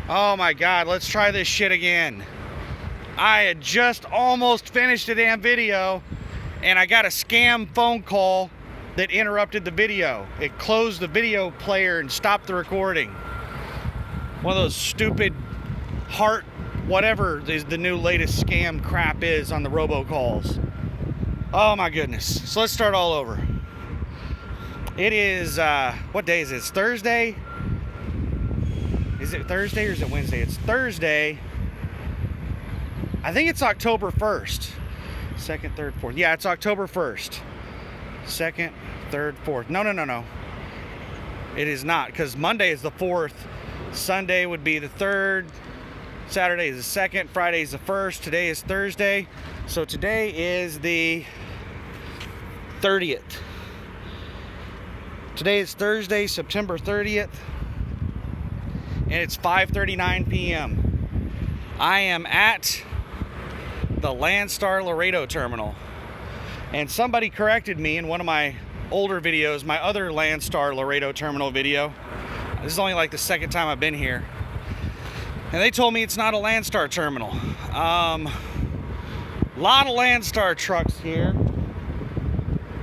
Oh my God, let's try this shit again. I had just almost finished the damn video and I got a scam phone call that interrupted the video. It closed the video player and stopped the recording. One of those stupid heart, whatever is the new latest scam crap is on the robocalls. Oh my goodness. So let's start all over. It is, what day is it? It's Thursday? Is it Thursday or is it Wednesday? It's Thursday. I think it's October 1st. 2nd, 3rd, 4th. Yeah, it's October 1st. 2nd, 3rd, 4th. No. It is not, because Monday is the 4th. Sunday would be the 3rd. Saturday is the 2nd. Friday is the 1st. Today is Thursday. So today is the 30th. Today is Thursday, September 30th. And it's 5:39 p.m. I am at the Landstar Laredo terminal. And somebody corrected me in one of my older videos, my other Landstar Laredo terminal video. This is only like the second time I've been here. And they told me it's not a Landstar terminal. Lot of Landstar trucks here.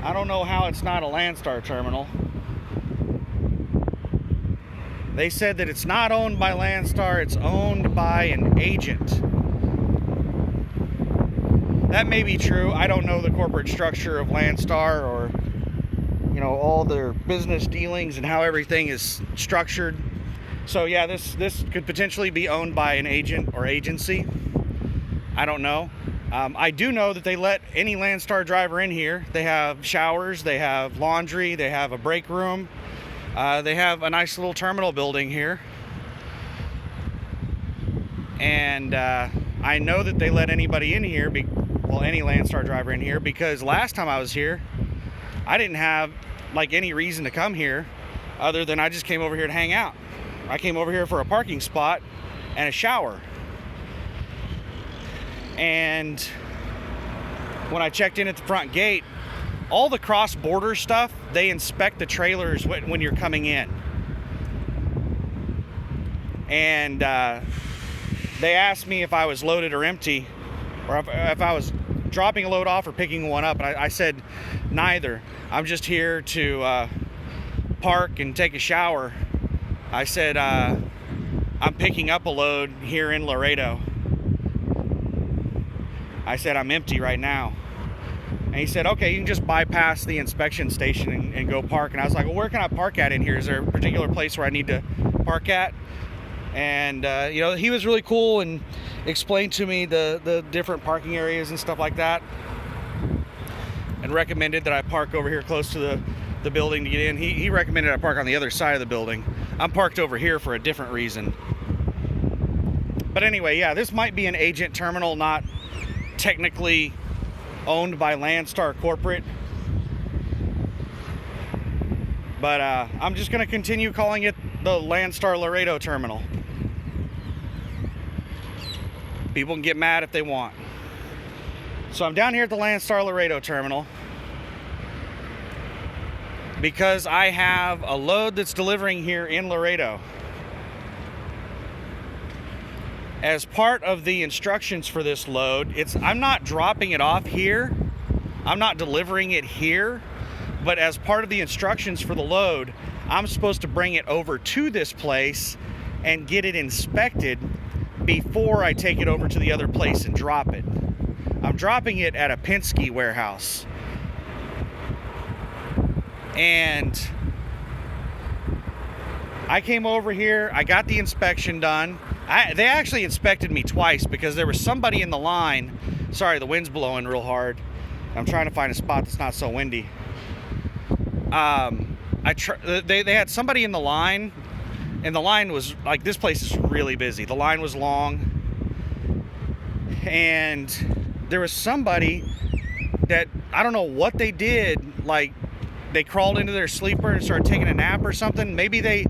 I don't know how it's not a Landstar terminal. They said that it's not owned by Landstar, it's owned by an agent. That may be true. I don't know the corporate structure of Landstar or, you know, all their business dealings and how everything is structured. So yeah, this could potentially be owned by an agent or agency. I don't know. I do know that they let any Landstar driver in here. They have showers, they have laundry, they have a break room. They have a nice little terminal building here. And I know that they let anybody in here, any Landstar driver in here, because last time I was here, I didn't have like any reason to come here other than I just came over here to hang out. I came over here for a parking spot and a shower. And when I checked in at the front gate, all the cross-border stuff, they inspect the trailers when you're coming in. And they asked me if I was loaded or empty, or if I was dropping a load off or picking one up. And I said neither. I'm just here to park and take a shower. I said I'm picking up a load here in Laredo. I said I'm empty right now. And he said, okay, you can just bypass the inspection station and go park. And I was like, well, where can I park at in here? Is there a particular place where I need to park at? And, you know, he was really cool and explained to me the different parking areas and stuff like that. And recommended that I park over here close to the building to get in. He recommended I park on the other side of the building. I'm parked over here for a different reason. But anyway, yeah, this might be an agent terminal, not technically owned by Landstar corporate, but I'm just going to continue calling it the Landstar Laredo terminal. People can get mad if they want. So I'm down here at the Landstar Laredo terminal because I have a load that's delivering here in Laredo. As part of the instructions for this load, I'm not dropping it off here. I'm not delivering it here. But as part of the instructions for the load, I'm supposed to bring it over to this place and get it inspected before I take it over to the other place and drop it. I'm dropping it at a Penske warehouse. And I came over here, I got the inspection done. They actually inspected me twice because there was somebody in the line. Sorry, the wind's blowing real hard. I'm trying to find a spot that's not so windy. They had somebody in the line, and the line was like, this place is really busy. The line was long, and there was somebody that, I don't know what they did, like they crawled into their sleeper and started taking a nap or something. Maybe they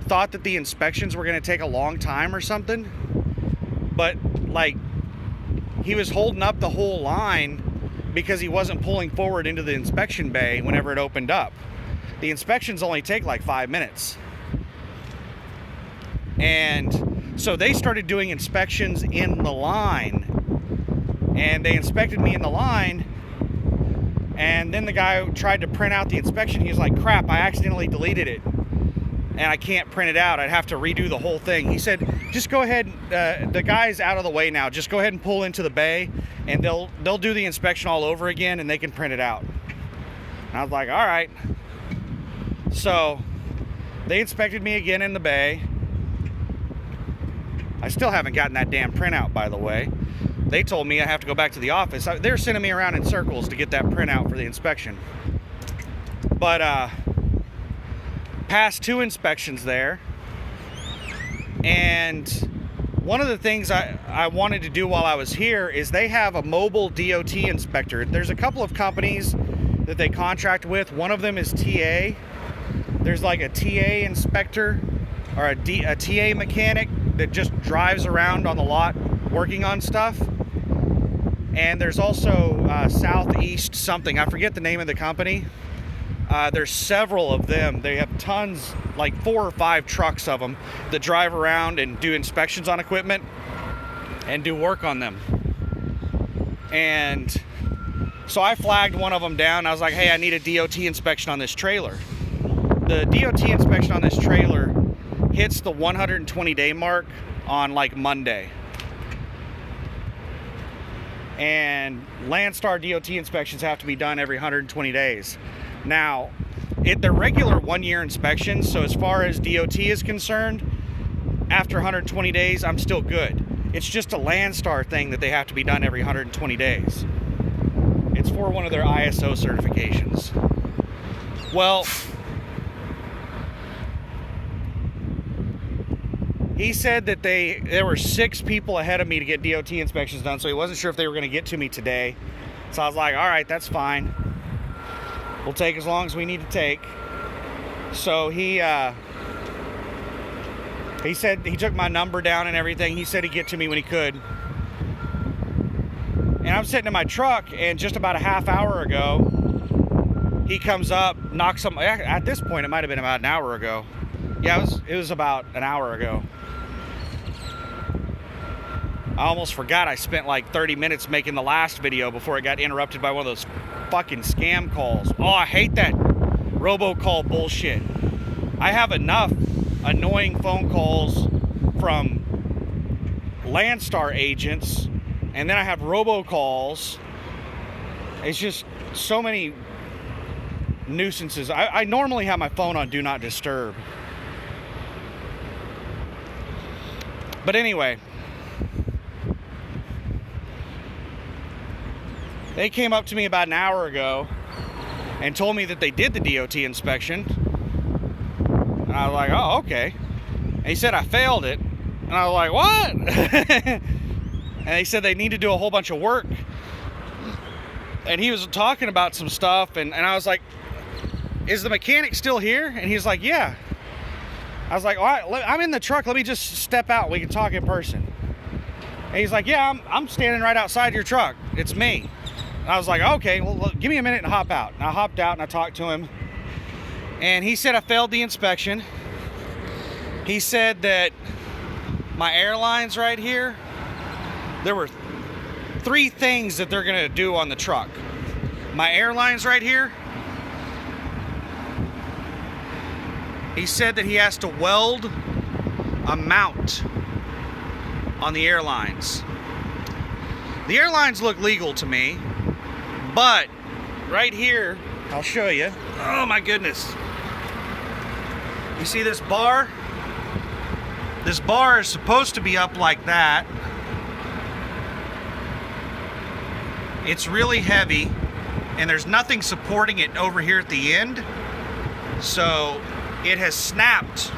thought that the inspections were going to take a long time or something, but like he was holding up the whole line because he wasn't pulling forward into the inspection bay whenever it opened up. The inspections only take like 5 minutes. And So they started doing inspections in the line, and they inspected me in the line, and then the guy tried to print out the inspection. He was like, crap, I accidentally deleted it and I can't print it out. I'd have to redo the whole thing. He said, just go ahead, the guy's out of the way now, just go ahead and pull into the bay and they'll do the inspection all over again and they can print it out. And I was like, all right. So they inspected me again in the bay. I still haven't gotten that damn printout, by the way. They told me I have to go back to the office. They're sending me around in circles to get that printout for the inspection. But passed 2 inspections there. And one of the things I wanted to do while I was here is they have a mobile DOT inspector. There's a couple of companies that they contract with. One of them is TA. There's like a TA inspector or a TA mechanic that just drives around on the lot working on stuff. And there's also Southeast something. I forget the name of the company. There's several of them. They have tons, like 4 or 5 trucks of them that drive around and do inspections on equipment and do work on them. And so I flagged one of them down. I was like, hey, I need a DOT inspection on this trailer. The DOT inspection on this trailer hits the 120-day mark on like Monday. And Landstar DOT inspections have to be done every 120 days. Now, they're regular 1-year inspections, so as far as DOT is concerned, after 120 days, I'm still good. It's just a Landstar thing that they have to be done every 120 days. It's for one of their ISO certifications. Well, he said that there were 6 people ahead of me to get DOT inspections done, so he wasn't sure if they were going to get to me today. So I was like, all right, that's fine. We'll take as long as we need to take. So he said he took my number down and everything. He said he'd get to me when he could. And I'm sitting in my truck, and just about a half hour ago, he comes up, knocks some. At this point, it might have been about an hour ago. Yeah, it was about an hour ago. I almost forgot I spent like 30 minutes making the last video before it got interrupted by one of those fucking scam calls. Oh, I hate that robocall bullshit. I have enough annoying phone calls from Landstar agents, and then I have robocalls. It's just so many nuisances. I normally have my phone on Do Not Disturb. But anyway, they came up to me about an hour ago and told me that they did the DOT inspection. And I was like, oh, okay. And he said I failed it. And I was like, what? And they said they need to do a whole bunch of work. And he was talking about some stuff, and I was like, is the mechanic still here? And he's like, yeah. I was like, all right, I'm in the truck. Let me just step out. We can talk in person. And he's like, yeah, I'm standing right outside your truck. It's me. And I was like, okay, well, give me a minute and hop out. And I hopped out and I talked to him. And he said I failed the inspection. He said that my airlines right here, there were 3 things that they're going to do on the truck. My airlines right here. He said that he has to weld a mount on the airlines. The airlines look legal to me, but right here, I'll show you. Oh my goodness. You see this bar? This bar is supposed to be up like that. It's really heavy, and there's nothing supporting it over here at the end. So it has snapped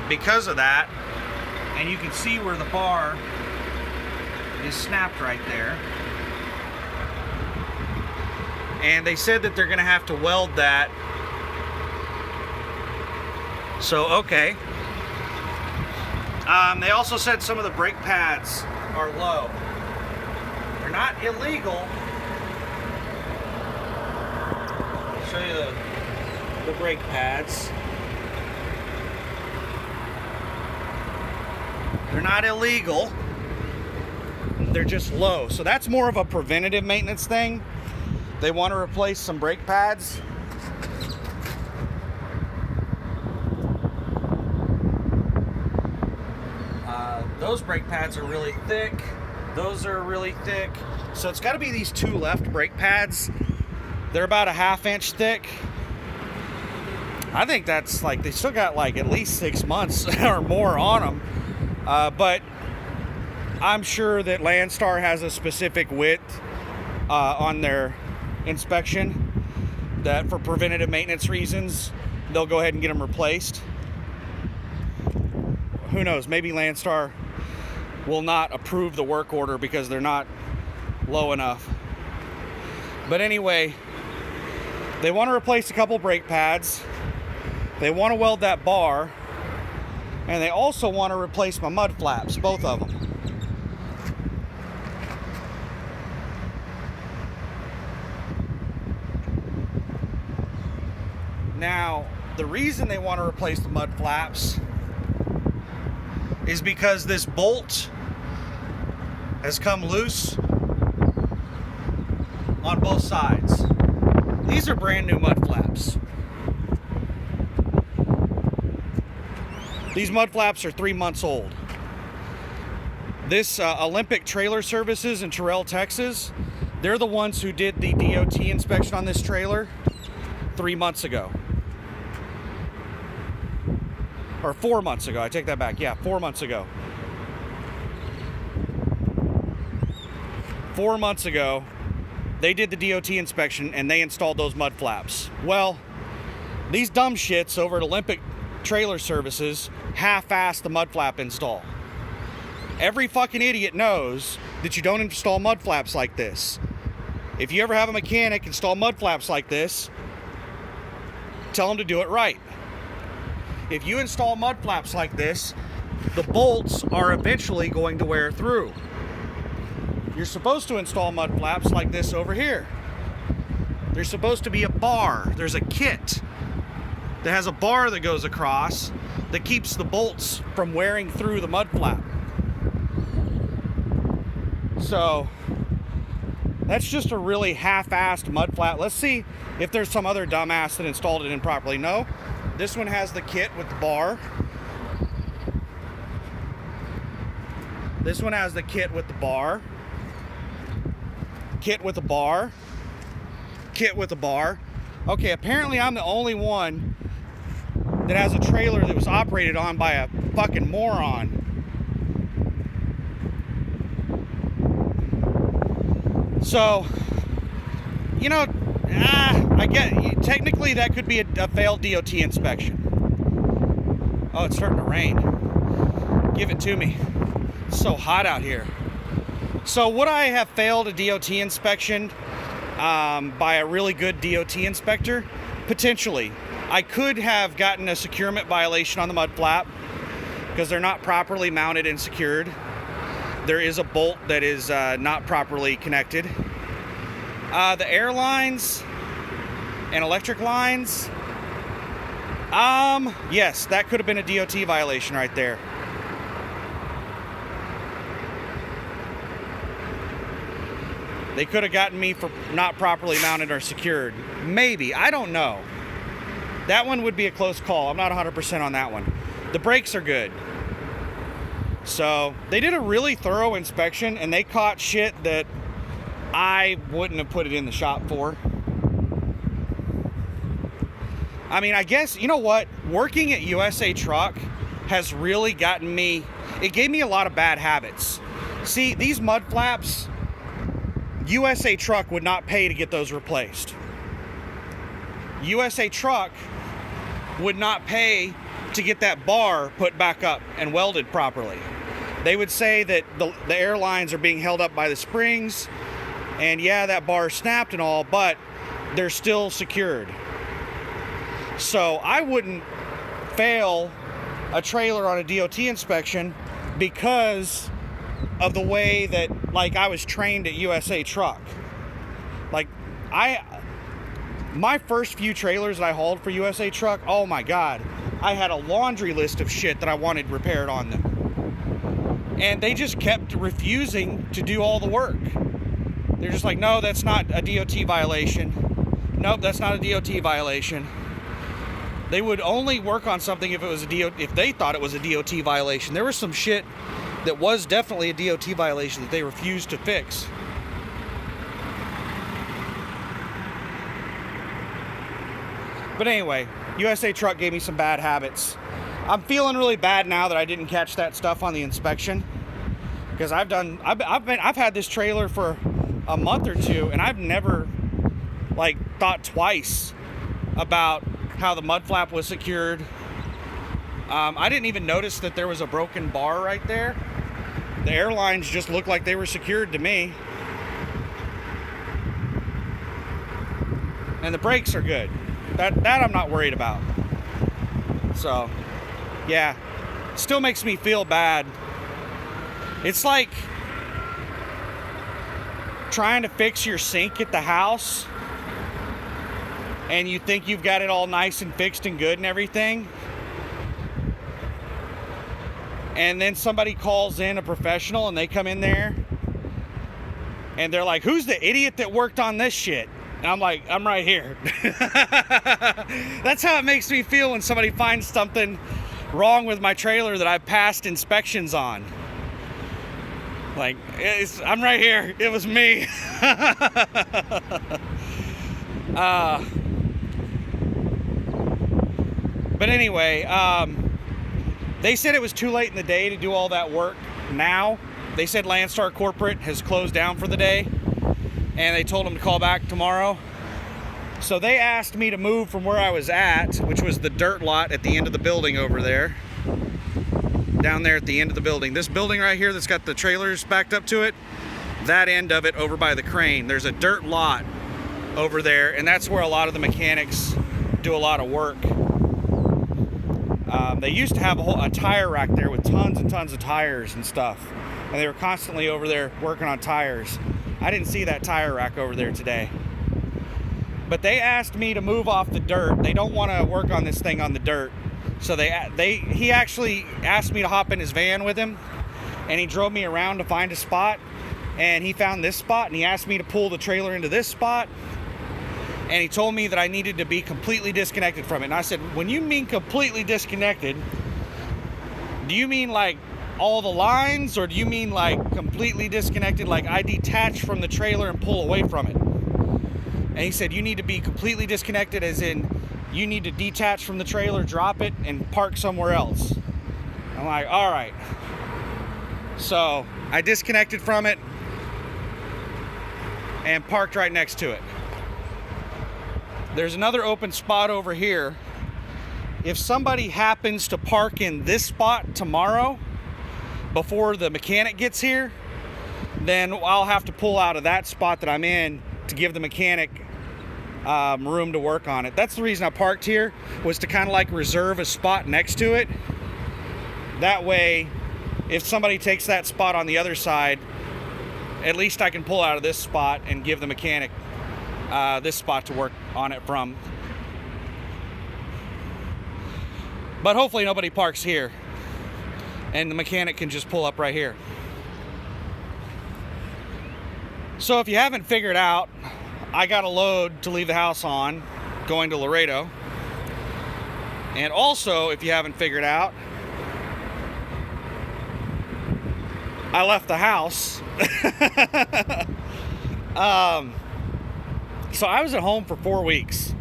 because of that. And you can see where the bar is snapped right there. And they said that they're going to have to weld that. So, okay. They also said some of the brake pads are low. They're not illegal. I'll show you the brake pads. They're not illegal. They're just low. So that's more of a preventative maintenance thing. They want to replace some brake pads. Those brake pads are really thick. Those are really thick. So it's got to be these two left brake pads. They're about a 1/2 inch thick. I think that's like, they still got like at least 6 months or more on them. But I'm sure that Landstar has a specific width on their inspection that for preventative maintenance reasons, they'll go ahead and get them replaced. Who knows? Maybe Landstar will not approve the work order because they're not low enough. But anyway, they want to replace a couple brake pads. They want to weld that bar. And they also want to replace my mud flaps, both of them. Now, the reason they want to replace the mud flaps is because this bolt has come loose on both sides. These are brand new mud flaps. These mud flaps are 3 months old. This Olympic Trailer Services in Laredo, Texas, they're the ones who did the DOT inspection on this trailer 3 months ago. Or 4 months ago, I take that back. Yeah, 4 months ago. 4 months ago, they did the DOT inspection and they installed those mud flaps. Well, these dumb shits over at Olympic Trailer Services half-assed the mud flap install. Every fucking idiot knows that you don't install mud flaps like this. If you ever have a mechanic install mud flaps like this, tell them to do it right. If you install mud flaps like this, the bolts are eventually going to wear through. You're supposed to install mud flaps like this over here. There's supposed to be a bar. There's a kit that has a bar that goes across that keeps the bolts from wearing through the mud flap. So that's just a really half-assed mud flap. Let's see if there's some other dumbass that installed it improperly. No, this one has the kit with the bar. This one has the kit with the bar. Kit with a bar. Kit with a bar. Okay, apparently I'm the only one that has a trailer that was operated on by a fucking moron. So, you know, I get, technically that could be a failed DOT inspection. Oh, it's starting to rain. Give it to me. It's so hot out here. So would I have failed a DOT inspection by a really good DOT inspector? Potentially. I could have gotten a securement violation on the mud flap because they're not properly mounted and secured. There is a bolt that is not properly connected. The air lines and electric lines, yes, that could have been a DOT violation right there. They could have gotten me for not properly mounted or secured. Maybe, I don't know. That one would be a close call. I'm not 100% on that one. The brakes are good. So they did a really thorough inspection and they caught shit that I wouldn't have put it in the shop for. I mean, I guess, you know what? Working at USA Truck has really gotten me, it gave me a lot of bad habits. See, these mud flaps, USA Truck would not pay to get those replaced. USA Truck would not pay to get that bar put back up and welded properly. They would say that the air lines are being held up by the springs, and yeah, that bar snapped and all, but they're still secured. So I wouldn't fail a trailer on a DOT inspection because of the way that, like, I was trained at USA Truck. Like, my first few trailers that I hauled for USA Truck, oh my God, I had a laundry list of shit that I wanted repaired on them. And they just kept refusing to do all the work. They're just like, no, that's not a DOT violation. Nope, that's not a DOT violation. They would only work on something if it was if they thought it was a DOT violation. There was some shit that was definitely a DOT violation that they refused to fix. But anyway, USA Truck gave me some bad habits. I'm feeling really bad now that I didn't catch that stuff on the inspection, because I've had this trailer for a month or two, and I've never like thought twice about how the mud flap was secured. I didn't even notice that there was a broken bar right there. The airlines just looked like they were secured to me. And the brakes are good. That I'm not worried about. So, yeah. Still makes me feel bad. It's like trying to fix your sink at the house, and you think you've got it all nice and fixed and good and everything, and then somebody calls in a professional and they come in there and they're like, who's the idiot that worked on this shit? And I'm like, I'm right here. That's how it makes me feel when somebody finds something wrong with my trailer that I've passed inspections on. Like, I'm right here. It was me. But anyway, they said it was too late in the day to do all that work now. They said Landstar Corporate has closed down for the day, and they told them to call back tomorrow. So they asked me to move from where I was at, which was the dirt lot at the end of the building over there. Down there at the end of the building. This building right here that's got the trailers backed up to it, that end of it over by the crane, there's a dirt lot over there, and that's where a lot of the mechanics do a lot of work. They used to have a tire rack there with tons and tons of tires and stuff, and they were constantly over there working on tires. I didn't see that tire rack over there today. But they asked me to move off the dirt. They don't want to work on this thing on the dirt. So he actually asked me to hop in his van with him, and he drove me around to find a spot, and he found this spot, and he asked me to pull the trailer into this spot, and he told me that I needed to be completely disconnected from it. And I said, when you mean completely disconnected, do you mean like all the lines, or do you mean like completely disconnected, like I detach from the trailer and pull away from it? And he said, you need to be completely disconnected, as in you need to detach from the trailer, drop it, and park somewhere else. I'm like, all right. So I disconnected from it and parked right next to it. There's another open spot over here. If somebody happens to park in this spot tomorrow before the mechanic gets here, then I'll have to pull out of that spot that I'm in to give the mechanic room to work on it. That's the reason I parked here, was to kind of like reserve a spot next to it. That way, if somebody takes that spot on the other side, at least I can pull out of this spot and give the mechanic this spot to work on it from. But hopefully nobody parks here, and the mechanic can just pull up right here. So if you haven't figured out, I got a load to leave the house on going to Laredo. And also, if you haven't figured out, I left the house. So I was at home for 4 weeks.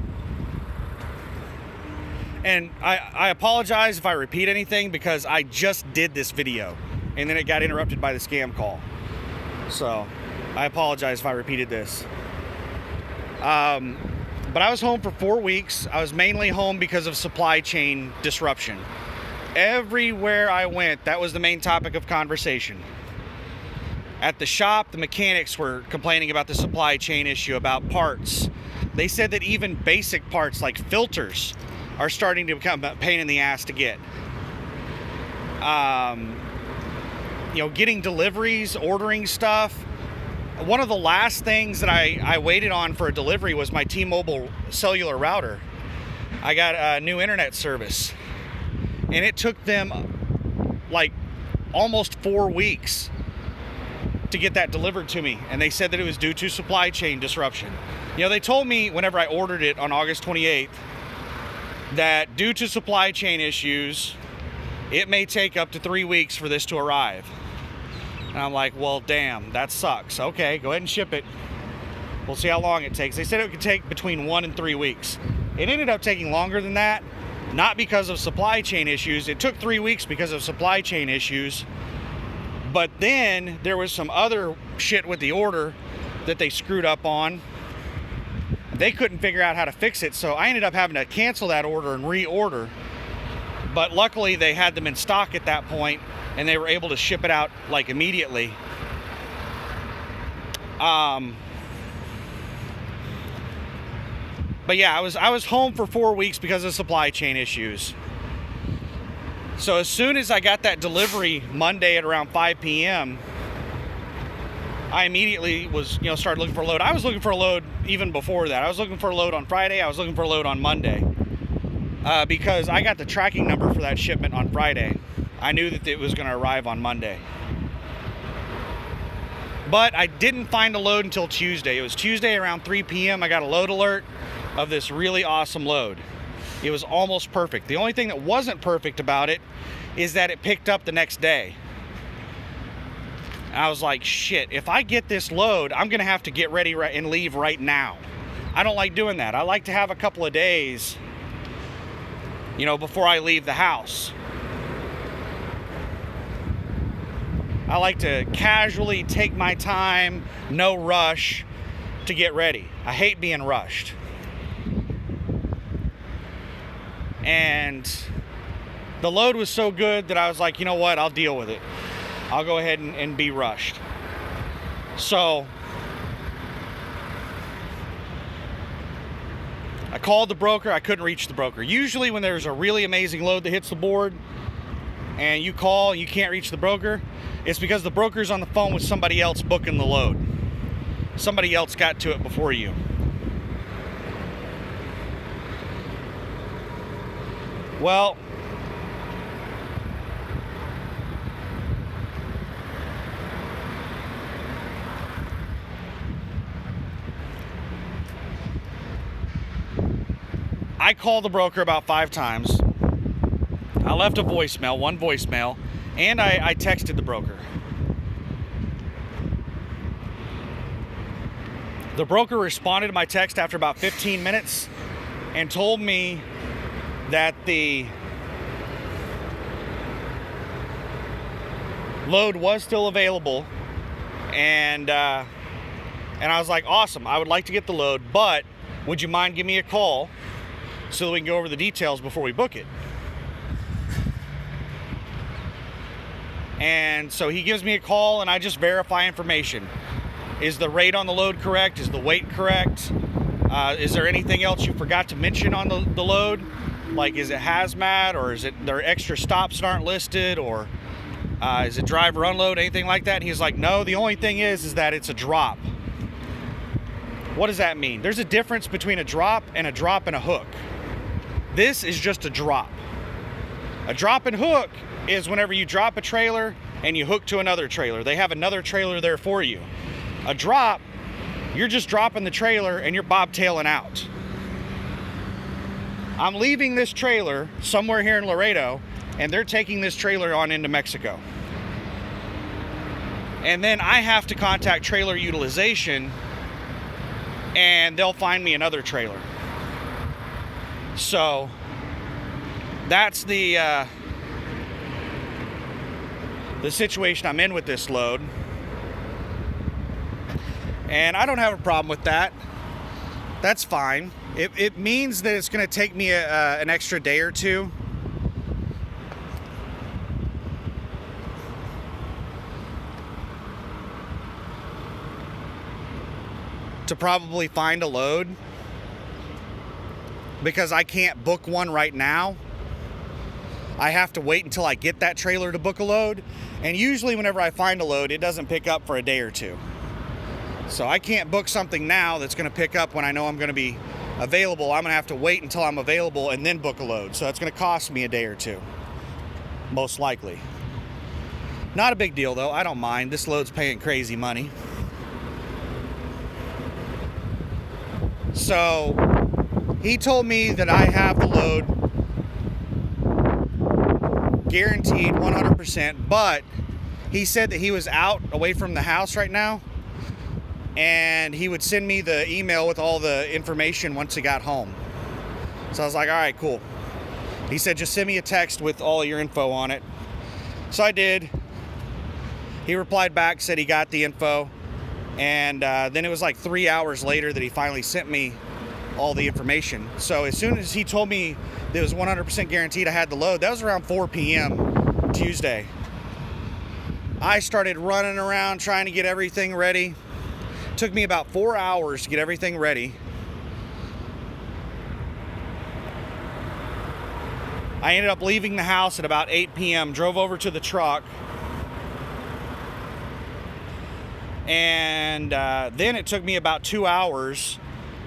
And I apologize if I repeat anything, because I just did this video and then it got interrupted by the scam call. So I apologize if I repeated this. But I was home for 4 weeks. I was mainly home because of supply chain disruption. Everywhere I went, that was the main topic of conversation. At the shop, the mechanics were complaining about the supply chain issue, about parts. They said that even basic parts like filters are starting to become a pain in the ass to get. Getting deliveries, ordering stuff. One of the last things that I waited on for a delivery was my T-Mobile cellular router. I got a new internet service, and it took them like almost 4 weeks to get that delivered to me, and they said that it was due to supply chain disruption. You know, they told me whenever I ordered it on August 28th that due to supply chain issues, it may take up to 3 weeks for this to arrive. And I'm like, well, damn, that sucks. Okay, go ahead and ship it. We'll see how long it takes. They said it could take between 1 and 3 weeks. It ended up taking longer than that, not because of supply chain issues. It took 3 weeks because of supply chain issues. But then there was some other shit with the order that they screwed up on. They couldn't figure out how to fix it, so I ended up having to cancel that order and reorder. But luckily they had them in stock at that point, and they were able to ship it out like immediately. But yeah, I was home for 4 weeks because of supply chain issues. So as soon as I got that delivery Monday at around 5 p.m., I immediately started looking for a load. I was looking for a load even before that. I was looking for a load on Friday. I was looking for a load on Monday. Because I got the tracking number for that shipment on Friday. I knew that it was going to arrive on Monday. But I didn't find a load until Tuesday. It was Tuesday around 3 p.m. I got a load alert of this really awesome load. It was almost perfect. The only thing that wasn't perfect about it is that it picked up the next day. I was like, shit, if I get this load, I'm going to have to get ready and leave right now. I don't like doing that. I like to have a couple of days, before I leave the house. I like to casually take my time, no rush, to get ready. I hate being rushed. And the load was so good that I was like, you know what, I'll deal with it. I'll go ahead and be rushed. So I called the broker. I couldn't reach the broker. Usually when there's a really amazing load that hits the board and you call and you can't reach the broker, it's because the broker's on the phone with somebody else booking the load. Somebody else got to it before you. Well, I called the broker about 5 times. I left a voicemail, one voicemail, and I texted the broker. The broker responded to my text after about 15 minutes and told me that the load was still available, and I was like, awesome, I would like to get the load, but would you mind giving me a call so that we can go over the details before we book it? And so he gives me a call, and I just verify information. Is the rate on the load correct? Is the weight correct? Is there anything else you forgot to mention on the load? Like, is it hazmat, or is it there extra stops that aren't listed, or is it driver unload, anything like that? And he's like, no, the only thing is that it's a drop. What does that mean? There's a difference between a drop and a hook. This is just a drop. A drop and hook is whenever you drop a trailer and you hook to another trailer. They have another trailer there for you. A drop, you're just dropping the trailer and you're bobtailing out. I'm leaving this trailer somewhere here in Laredo, and they're taking this trailer on into Mexico. And then I have to contact trailer utilization, and they'll find me another trailer. So that's the situation I'm in with this load. And I don't have a problem with that. That's fine. It means that it's going to take me an extra day or two. To probably find a load, because I can't book one right now. I have to wait until I get that trailer to book a load, and usually whenever I find a load, it doesn't pick up for a day or two. So I can't book something now that's going to pick up when I know I'm going to be available. I'm going to have to wait until I'm available and then book a load. So that's going to cost me a day or two, most likely. Not a big deal though, I don't mind. This load's paying crazy money. So he told me that I have the load guaranteed 100%, but he said that he was out away from the house right now, and he would send me the email with all the information once he got home. So I was like, all right, cool. He said, just send me a text with all your info on it. So I did. He replied back, said he got the info. And then it was like 3 hours later that he finally sent me all the information. So as soon as he told me that it was 100% guaranteed I had the load, that was around 4 p.m. Tuesday. I started running around trying to get everything ready. It took me about 4 hours to get everything ready. I ended up leaving the house at about 8 p.m., drove over to the truck, and then it took me about 2 hours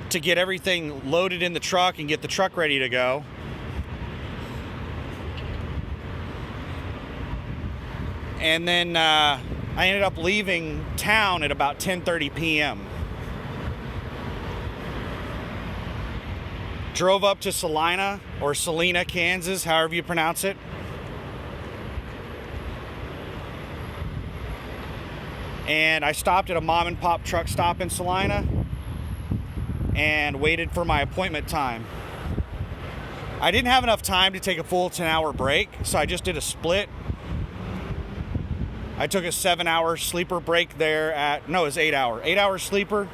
to get everything loaded in the truck and get the truck ready to go. And then I ended up leaving town at about 10:30 p.m. Drove up to Salina, or Salina, Kansas, however you pronounce it. And I stopped at a mom and pop truck stop in Salina and waited for my appointment time. I didn't have enough time to take a full 10-hour break, so I just did a split. I took a 7-hour sleeper break there at, no, it was 8-hour. 8-hour sleeper?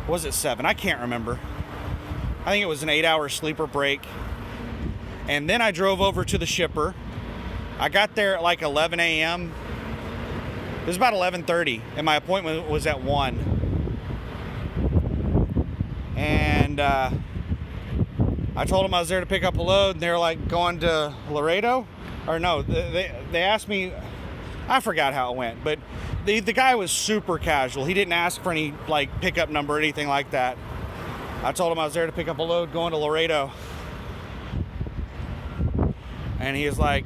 Was it 7? I can't remember. I think it was an 8-hour sleeper break. And then I drove over to the shipper. I got there at like 11 a.m. It was about 11:30, and my appointment was at 1. And I told them I was there to pick up a load, and they were like, going to Laredo? Or no, they asked me, I forgot how it went, but the guy was super casual. He didn't ask for any like pickup number or anything like that. I told him I was there to pick up a load going to Laredo. And he was like,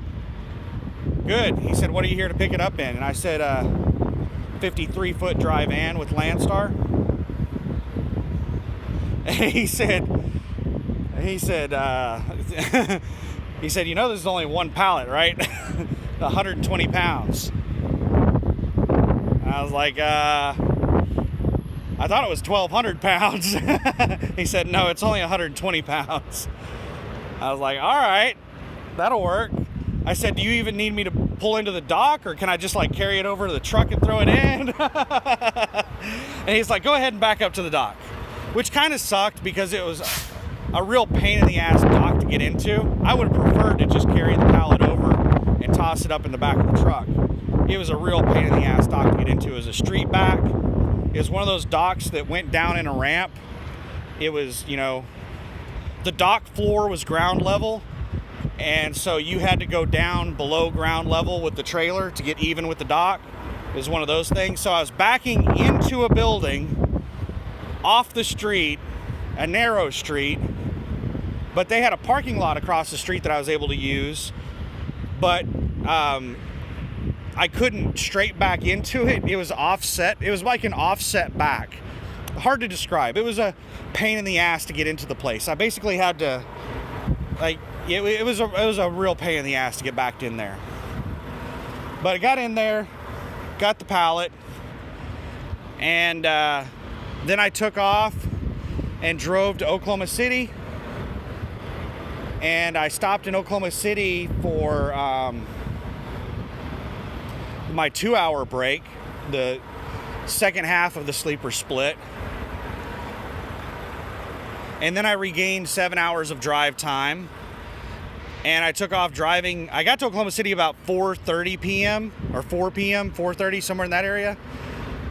good. He said, what are you here to pick it up in? And I said, 53-foot dry van with Landstar. And he said, he said, you know, this is only one pallet, right? 120 pounds. And I was like, I thought it was 1,200 pounds. He said, no, it's only 120 pounds. I was like, all right, that'll work. I said, do you even need me to pull into the dock, or can I just like carry it over to the truck and throw it in? And he's like, go ahead and back up to the dock, which kind of sucked because it was a real pain in the ass dock to get into. I would have preferred to just carry the pallet over and toss it up in the back of the truck. It was a real pain in the ass dock to get into. It was a street back. It was one of those docks that went down in a ramp. It was, you know, the dock floor was ground level, and so you had to go down below ground level with the trailer to get even with the dock. It was one of those things. So I was backing into a building off the street, a narrow street, but they had a parking lot across the street that I was able to use, but I couldn't straight back into it. It was offset. It was like an offset back. Hard to describe. It was a pain in the ass to get into the place. I basically had to, like, it was a real pain in the ass to get back in there. But I got in there, got the pallet, and then I took off and drove to Oklahoma City. And I stopped in Oklahoma City for my 2-hour break, the second half of the sleeper split. And then I regained 7 hours of drive time. And I took off driving. I got to Oklahoma City about 4:30 p.m. or 4 p.m., 4:30, somewhere in that area.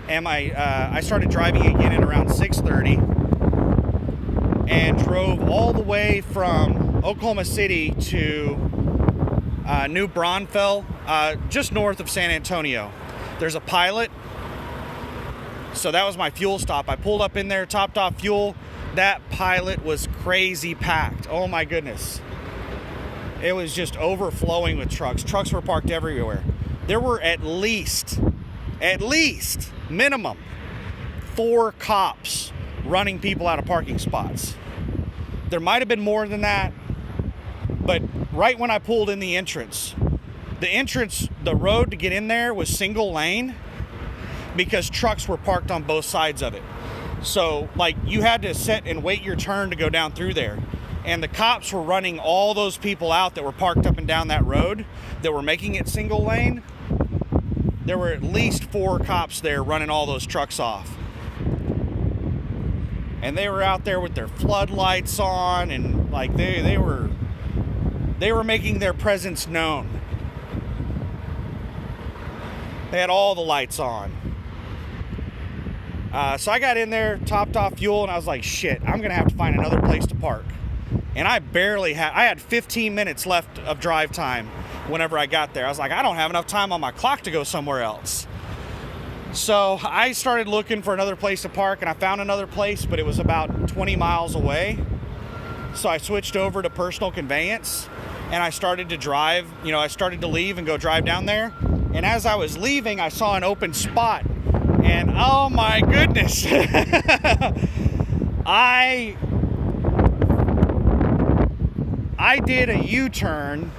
And I started driving again at around 6:30 and drove all the way from Oklahoma City to New Braunfels, just north of San Antonio. There's a Pilot. So that was my fuel stop. I pulled up in there, topped off fuel. That Pilot was crazy packed. Oh my goodness. It was just overflowing with trucks. Trucks were parked everywhere. there were at least minimum 4 cops running people out of parking spots. There might have been more than that, but right when I pulled in the entrance, the road to get in there was single lane because trucks were parked on both sides of it. So like you had to sit and wait your turn to go down through there. And the cops were running all those people out that were parked up and down that road that were making it single lane. There were at least 4 cops there running all those trucks off. And they were out there with their floodlights on, and like they were making their presence known. They had all the lights on. So I got in there, topped off fuel, and I was like, shit, I'm gonna have to find another place to park. And I had 15 minutes left of drive time whenever I got there. I was like, I don't have enough time on my clock to go somewhere else. So I started looking for another place to park, and I found another place, but it was about 20 miles away. So I switched over to personal conveyance, and I started to drive. You know, I started to leave and go drive down there. And as I was leaving, I saw an open spot, and oh my goodness, I did a U-turn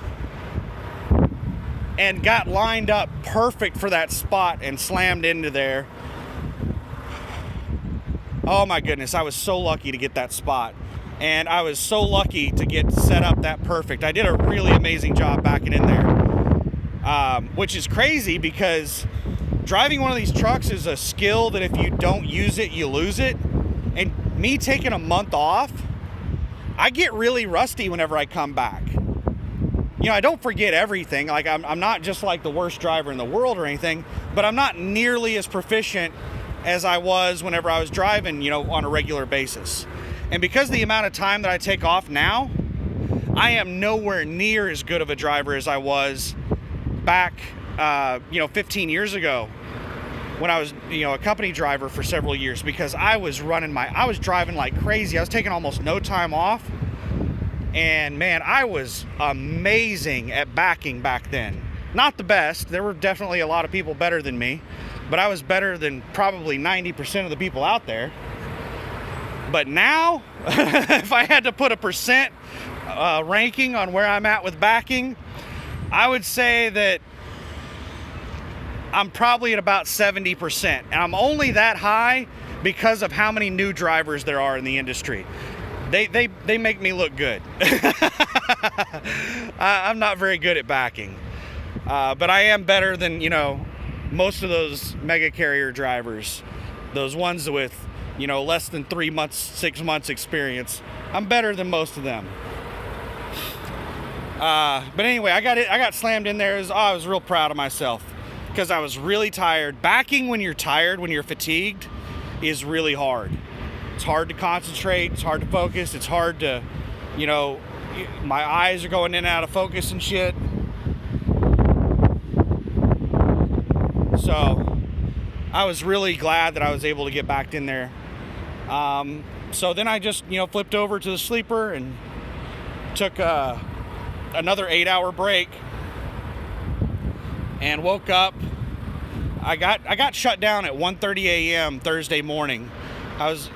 and got lined up perfect for that spot and slammed into there. Oh my goodness, I was so lucky to get that spot. And I was so lucky to get set up that perfect. I did a really amazing job backing in there. Which is crazy because driving one of these trucks is a skill that if you don't use it, you lose it. And me taking a month off, I get really rusty whenever I come back. You know, I don't forget everything. Like I'm not just like the worst driver in the world or anything, but I'm not nearly as proficient as I was whenever I was driving, you know, on a regular basis. And because of the amount of time that I take off now, I am nowhere near as good of a driver as I was back, 15 years ago when I was, a company driver for several years, because I was driving like crazy. I was taking almost no time off. And man, I was amazing at backing back then. Not the best. There were definitely a lot of people better than me, but I was better than probably 90% of the people out there. But now, if I had to put a percent ranking on where I'm at with backing, I would say that I'm probably at about 70%. And I'm only that high because of how many new drivers there are in the industry. They make me look good. I'm not very good at backing. But I am better than, most of those mega carrier drivers. Those ones with, less than 3 months, 6 months experience. I'm better than most of them. But anyway, I got slammed in there. I was real proud of myself because I was really tired. Backing when you're tired, when you're fatigued, is really hard. It's hard to concentrate. It's hard to focus. It's hard to, my eyes are going in and out of focus and shit. So I was really glad that I was able to get back in there. So then I just, flipped over to the sleeper and took another 8-hour break and woke up. I got shut down at 1:30 a.m. Thursday morning. I was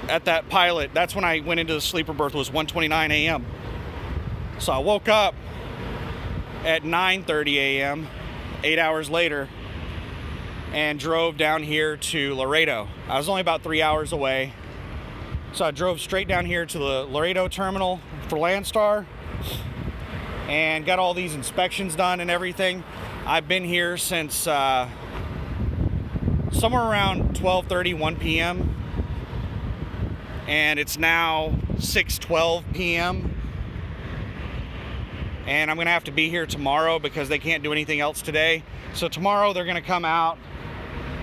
at that pilot. That's when I went into the sleeper berth, was 1:29 a.m. So I woke up at 9:30 a.m., 8 hours later, and drove down here to Laredo. I was only about 3 hours away. So I drove straight down here to the Laredo terminal for Landstar and got all these inspections done and everything. I've been here since somewhere around 12:30, 1 p.m. And it's now 6:12 p.m. And I'm gonna have to be here tomorrow because they can't do anything else today. So tomorrow they're gonna come out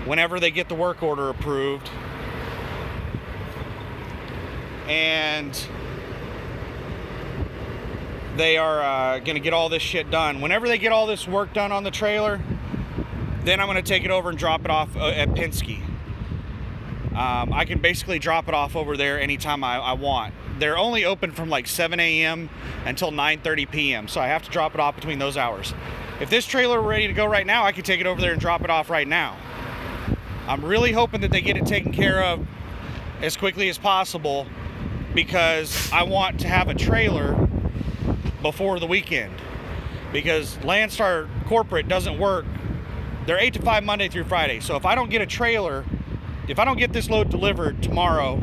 whenever they get the work order approved. And they are gonna get all this shit done. Whenever they get all this work done on the trailer, then I'm gonna take it over and drop it off at Penske. I can basically drop it off over there anytime I want. They're only open from like 7 a.m. until 9:30 p.m. So I have to drop it off between those hours. If this trailer were ready to go right now, I could take it over there and drop it off right now. I'm really hoping that they get it taken care of as quickly as possible, because I want to have a trailer before the weekend, because Landstar corporate doesn't work. They're 8 to 5 Monday through Friday. So if I don't get a trailer, if I don't get this load delivered tomorrow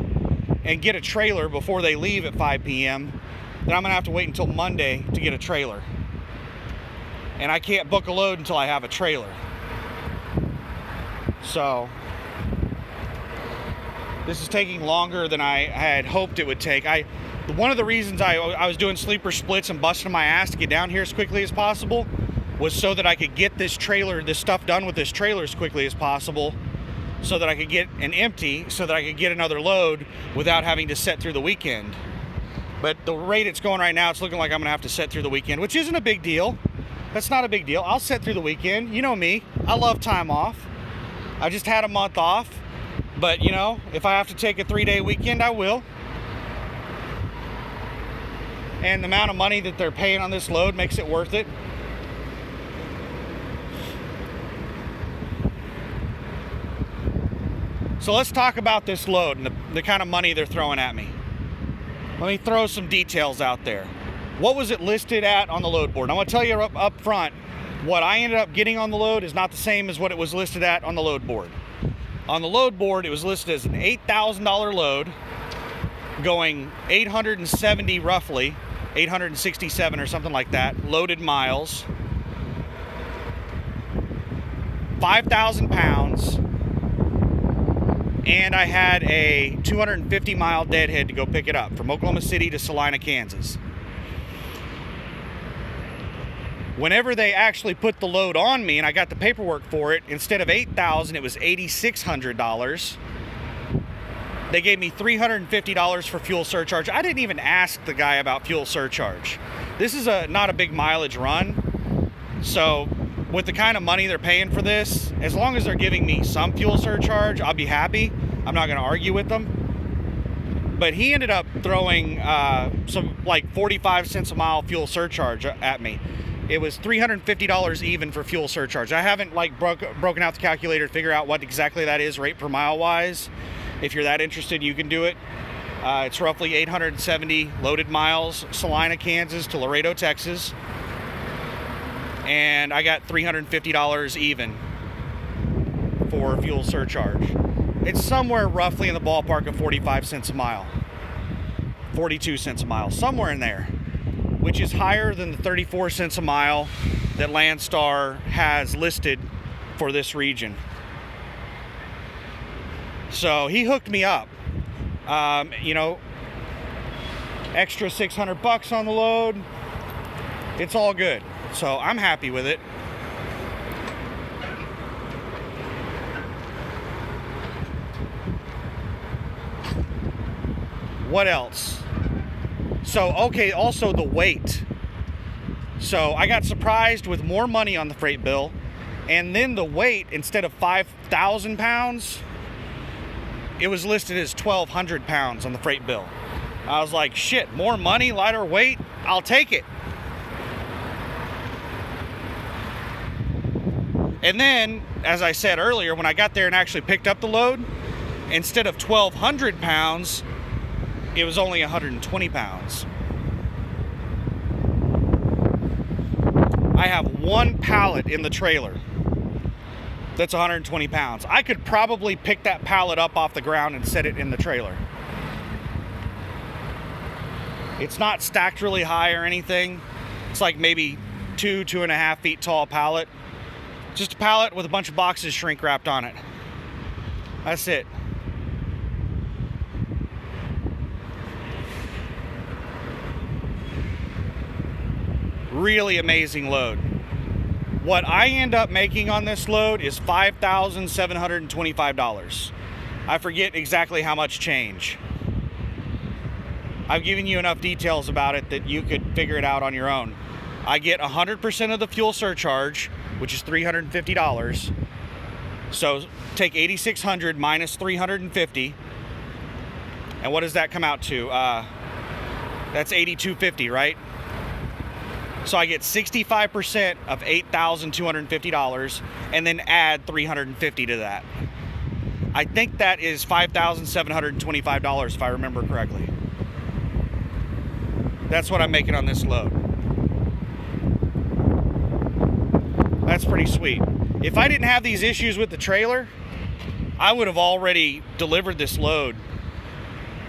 and get a trailer before they leave at 5 p.m., then I'm gonna have to wait until Monday to get a trailer. And I can't book a load until I have a trailer. So this is taking longer than I had hoped it would take. One of the reasons I was doing sleeper splits and busting my ass to get down here as quickly as possible was so that I could get this stuff done with this trailer as quickly as possible, so that I could get an empty, so that I could get another load without having to set through the weekend. But the rate it's going right now, it's looking like I'm gonna have to set through the weekend, which isn't a big deal. That's not a big deal. I'll set through the weekend. You know me, I love time off. I just had a month off, but you know, if I have to take a 3-day weekend, I will. And the amount of money that they're paying on this load makes it worth it. So let's talk about this load and the kind of money they're throwing at me. Let me throw some details out there. What was it listed at on the load board? I'm gonna tell you up front, what I ended up getting on the load is not the same as what it was listed at on the load board. On the load board, it was listed as an $8,000 load, going 870 roughly, 867 or something like that, loaded miles, 5,000 pounds, and I had a 250 mile deadhead to go pick it up from Oklahoma City to Salina, Kansas. Whenever they actually put the load on me and I got the paperwork for it, instead of $8,000, it was $8,600. They gave me $350 for fuel surcharge. I didn't even ask the guy about fuel surcharge. This is not a big mileage run. So with the kind of money they're paying for this, as long as they're giving me some fuel surcharge, I'll be happy. I'm not gonna argue with them. But he ended up throwing some like 45 cents a mile fuel surcharge at me. It was $350 even for fuel surcharge. I haven't like broken out the calculator to figure out what exactly that is rate per mile wise. If you're that interested, you can do it. It's roughly 870 loaded miles, Salina, Kansas to Laredo, Texas. And I got $350 even for fuel surcharge. It's somewhere roughly in the ballpark of 45 cents a mile, 42 cents a mile, somewhere in there, which is higher than the 34 cents a mile that Landstar has listed for this region. So he hooked me up. You know, extra $600 on the load. It's all good. So I'm happy with it. What else? So, okay, also the weight. So I got surprised with more money on the freight bill, and then the weight, instead of 5,000 pounds, it was listed as 1,200 pounds on the freight bill. I was like, shit, more money, lighter weight, I'll take it. And then, as I said earlier, when I got there and actually picked up the load, instead of 1,200 pounds, it was only 120 pounds. I have one pallet in the trailer that's 120 pounds. I could probably pick that pallet up off the ground and set it in the trailer. It's not stacked really high or anything. It's like maybe 2.5 feet tall pallet. Just a pallet with a bunch of boxes shrink wrapped on it. That's it. Really amazing load. What I end up making on this load is $5,725. I forget exactly how much change. I've given you enough details about it that you could figure it out on your own. I get 100% of the fuel surcharge, which is $350. So take 8,600 minus 350, and what does that come out to? That's 8,250, right? So I get 65% of $8,250 and then add $350 to that. I think that is $5,725 if I remember correctly. That's what I'm making on this load. That's pretty sweet. If I didn't have these issues with the trailer, I would have already delivered this load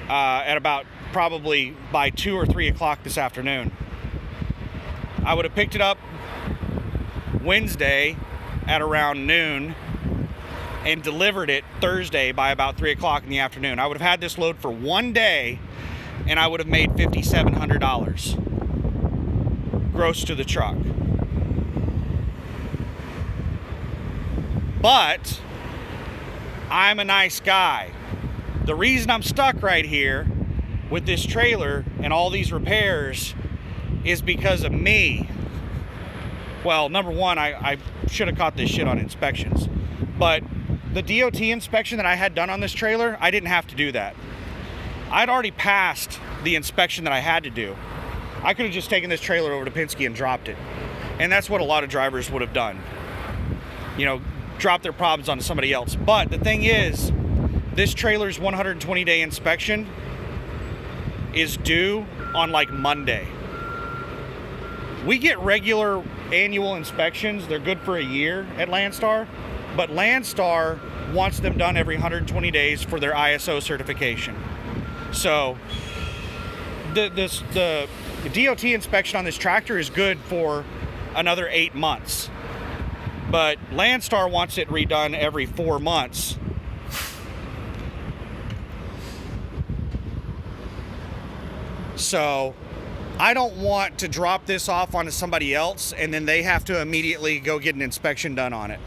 at about probably by 2 or 3 o'clock this afternoon. I would have picked it up Wednesday at around noon and delivered it Thursday by about 3 o'clock in the afternoon. I would have had this load for one day and I would have made $5,700 gross to the truck. But I'm a nice guy. The reason I'm stuck right here with this trailer and all these repairs is because of me. Well, number one, I should have caught this shit on inspections. But the DOT inspection that I had done on this trailer, I didn't have to do that. I'd already passed the inspection that I had to do. I could have just taken this trailer over to Penske and dropped it. And that's what a lot of drivers would have done. You know, drop their problems onto somebody else. But the thing is, this trailer's 120-day inspection is due on like Monday. We get regular annual inspections. They're good for a year at Landstar, but Landstar wants them done every 120 days for their ISO certification. So the DOT inspection on this tractor is good for another 8 months, but Landstar wants it redone every 4 months. So I don't want to drop this off onto somebody else and then they have to immediately go get an inspection done on it.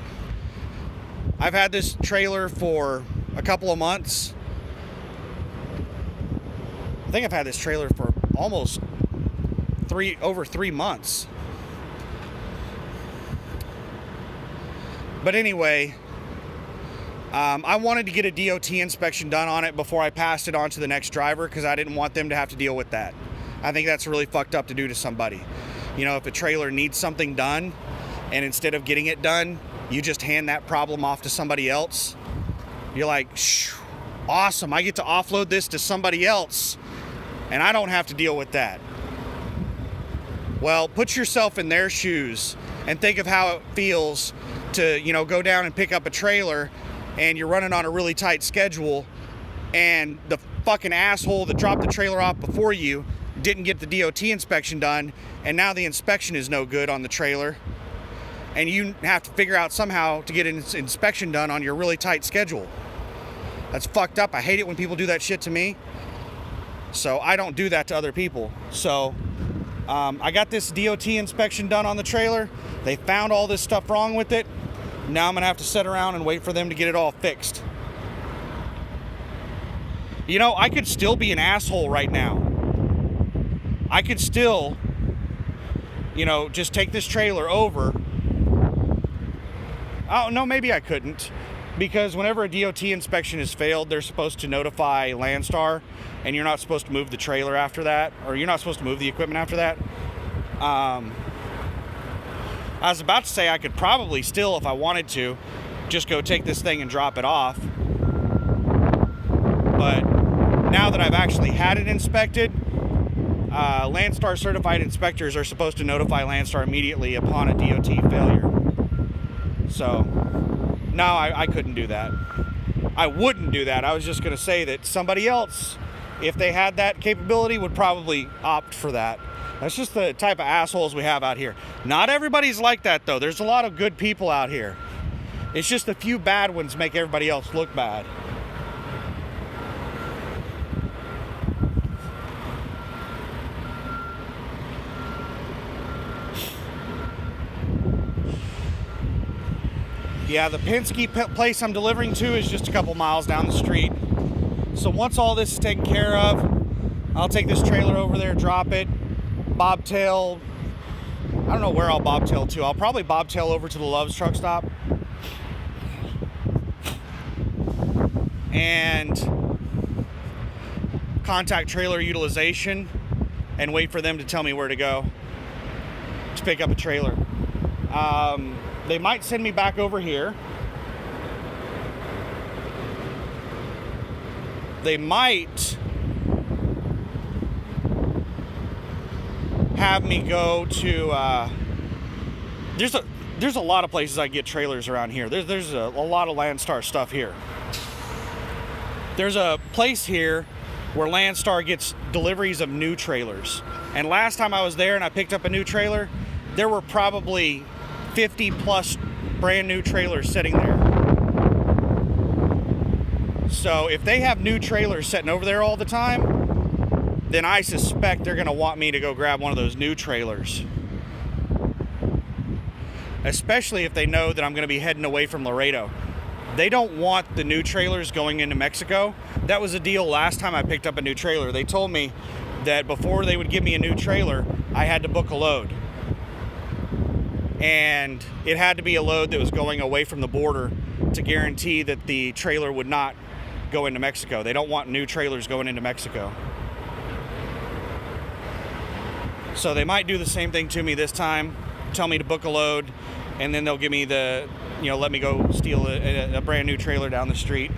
I've had this trailer for a couple of months. I think I've had this trailer for almost over 3 months. But anyway, I wanted to get a DOT inspection done on it before I passed it on to the next driver because I didn't want them to have to deal with that. I think that's really fucked up to do to somebody. You know, if a trailer needs something done and instead of getting it done, you just hand that problem off to somebody else, you're like, awesome, I get to offload this to somebody else and I don't have to deal with that. Well, put yourself in their shoes and think of how it feels to, you know, go down and pick up a trailer and you're running on a really tight schedule and the fucking asshole that dropped the trailer off before you didn't get the DOT inspection done, and now the inspection is no good on the trailer, and you have to figure out somehow to get an inspection done on your really tight schedule. That's fucked up. I hate it when people do that shit to me, so I don't do that to other people. So I got this DOT inspection done on the trailer. They found all this stuff wrong with it. Now I'm gonna have to sit around and wait for them to get it all fixed. You know, I could still be an asshole right now. I could still, you know, just take this trailer over. Oh, no, maybe I couldn't. Because whenever a DOT inspection has failed, they're supposed to notify Landstar, and you're not supposed to move the trailer after that, or you're not supposed to move the equipment after that. I was about to say I could probably still, if I wanted to, just go take this thing and drop it off. But now that I've actually had it inspected, Landstar certified inspectors are supposed to notify Landstar immediately upon a DOT failure. So, no, I couldn't do that. I wouldn't do that. I was just going to say that somebody else, if they had that capability, would probably opt for that. That's just the type of assholes we have out here. Not everybody's like that, though. There's a lot of good people out here. It's just a few bad ones make everybody else look bad. Yeah, the Penske place I'm delivering to is just a couple miles down the street. So once all this is taken care of, I'll take this trailer over there, drop it, bobtail. I don't know where I'll bobtail to. I'll probably bobtail over to the Love's truck stop. and contact trailer utilization and wait for them to tell me where to go to pick up a trailer. They might send me back over here. They might have me go to there's a lot of places I get trailers around here. There's a lot of Landstar stuff here. There's a place here where Landstar gets deliveries of new trailers. And last time I was there and I picked up a new trailer, there were probably 50 plus brand new trailers sitting there. So if they have new trailers sitting over there all the time, then I suspect they're gonna want me to go grab one of those new trailers. Especially if they know that I'm gonna be heading away from Laredo. They don't want the new trailers going into Mexico. That was a deal last time I picked up a new trailer. They told me that before they would give me a new trailer, I had to book a load. And it had to be a load that was going away from the border to guarantee that the trailer would not go into Mexico. They don't want new trailers going into Mexico. So they might do the same thing to me this time, tell me to book a load, and then they'll give me the, let me go steal a brand new trailer down the street.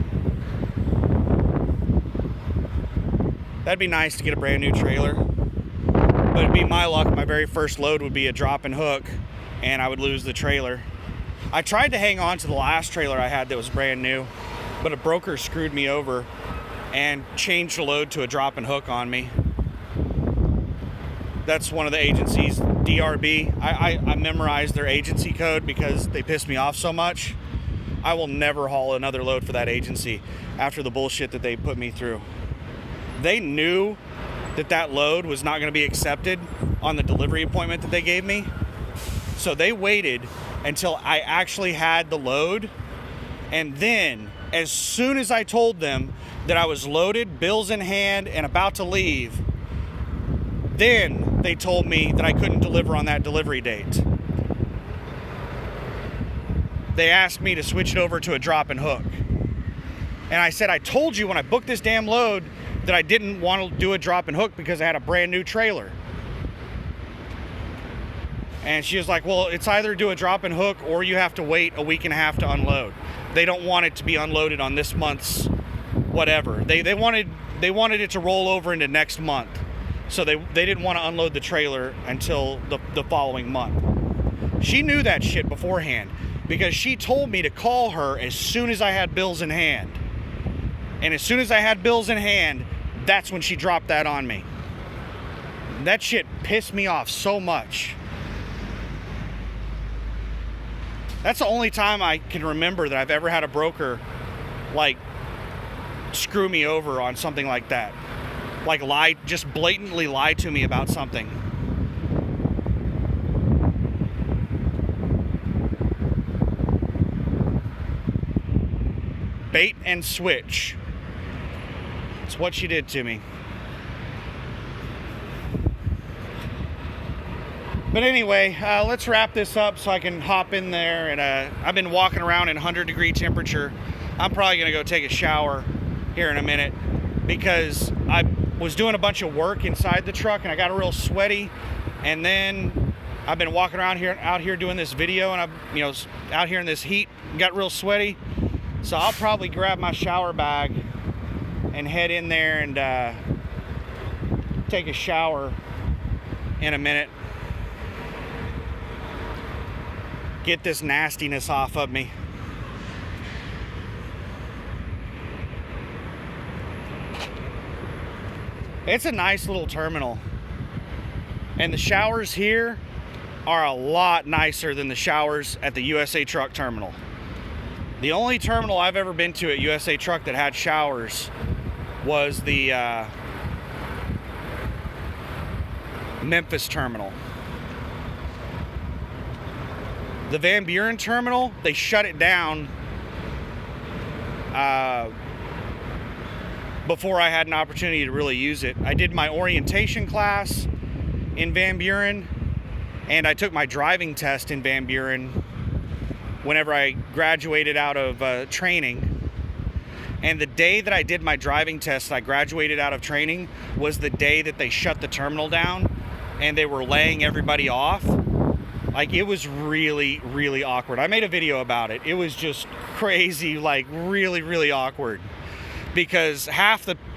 That'd be nice to get a brand new trailer. But it'd be my luck, my very first load would be a drop and hook, and I would lose the trailer. I tried to hang on to the last trailer I had that was brand new, but a broker screwed me over and changed the load to a drop and hook on me. That's one of the agencies, DRB. I memorized their agency code because they pissed me off so much. I will never haul another load for that agency after the bullshit that they put me through. They knew that that load was not going to be accepted on the delivery appointment that they gave me. So they waited until I actually had the load. And then, as soon as I told them that I was loaded, bills in hand, and about to leave, then they told me that I couldn't deliver on that delivery date. They asked me to switch it over to a drop and hook. And I said, I told you when I booked this damn load that I didn't want to do a drop and hook because I had a brand new trailer. And she was like, well, it's either do a drop and hook or you have to wait a week and a half to unload. They don't want it to be unloaded on this month's whatever. They wanted it to roll over into next month. So they didn't want to unload the trailer until the following month. She knew that shit beforehand because she told me to call her as soon as I had bills in hand. And as soon as I had bills in hand, that's when she dropped that on me. That shit pissed me off so much. That's the only time I can remember that I've ever had a broker like screw me over on something like that. Like lie, just blatantly lie to me about something. Bait and switch. It's what she did to me. But anyway, let's wrap this up so I can hop in there. And I've been walking around in 100-degree temperature. I'm probably gonna go take a shower here in a minute because I was doing a bunch of work inside the truck and I got real sweaty. And then I've been walking around out here doing this video, and I'm out here in this heat, got real sweaty. So I'll probably grab my shower bag and head in there and take a shower in a minute. Get this nastiness off of me. It's a nice little terminal. And the showers here are a lot nicer than the showers at the USA Truck terminal. The only terminal I've ever been to at USA Truck that had showers was the Memphis terminal. The Van Buren terminal, they shut it down before I had an opportunity to really use it. I did my orientation class in Van Buren, and I took my driving test in Van Buren whenever I graduated out of training. And the day that I did my driving test, I graduated out of training, was the day that they shut the terminal down and they were laying everybody off. Like, it was really, really awkward. I made a video about it. It was just crazy, like really, really awkward. Because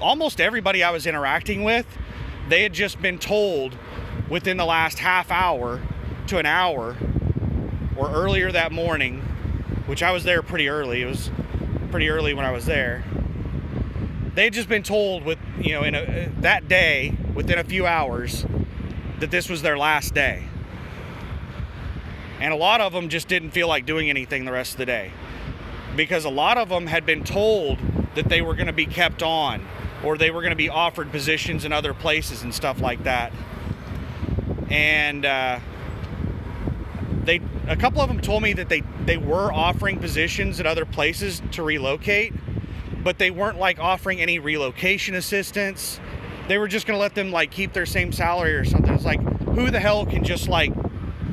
almost everybody I was interacting with, they had just been told within the last half hour to an hour or earlier that morning, which I was there pretty early. It was pretty early when I was there. They had just been told that day, within a few hours, that this was their last day. And a lot of them just didn't feel like doing anything the rest of the day, because a lot of them had been told that they were going to be kept on, or they were going to be offered positions in other places and stuff like that. And a couple of them told me that they were offering positions at other places to relocate, but they weren't like offering any relocation assistance. They were just going to let them like keep their same salary or something. It's like, who the hell can just like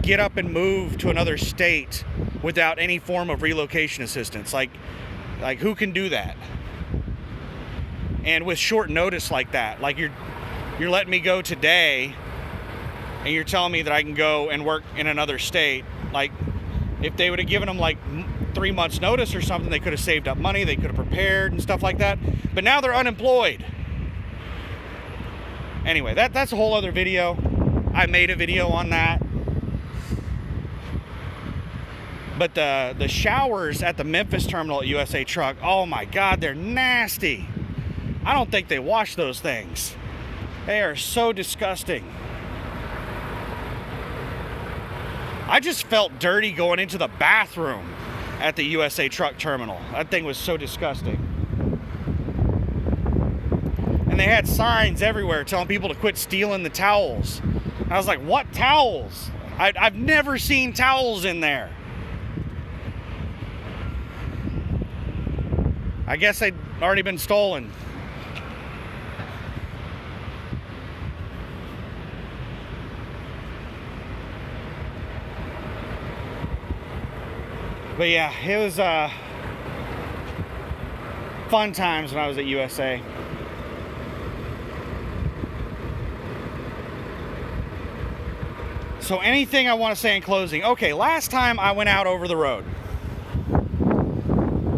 get up and move to another state without any form of relocation assistance? Like who can do that? And with short notice like that, like you're letting me go today and you're telling me that I can go and work in another state. Like, if they would have given them like 3 months notice or something, they could have saved up money, they could have prepared and stuff like that. But now they're unemployed. Anyway, that's a whole other video. I made a video on that. But the showers at the Memphis terminal at USA Truck, oh my God, they're nasty. I don't think they wash those things. They are so disgusting. I just felt dirty going into the bathroom at the USA Truck terminal. That thing was so disgusting. And they had signs everywhere telling people to quit stealing the towels. And I was like, what towels? I've never seen towels in there. I guess they'd already been stolen. But yeah, it was fun times when I was at USA. So anything I want to say in closing? Okay, last time I went out over the road.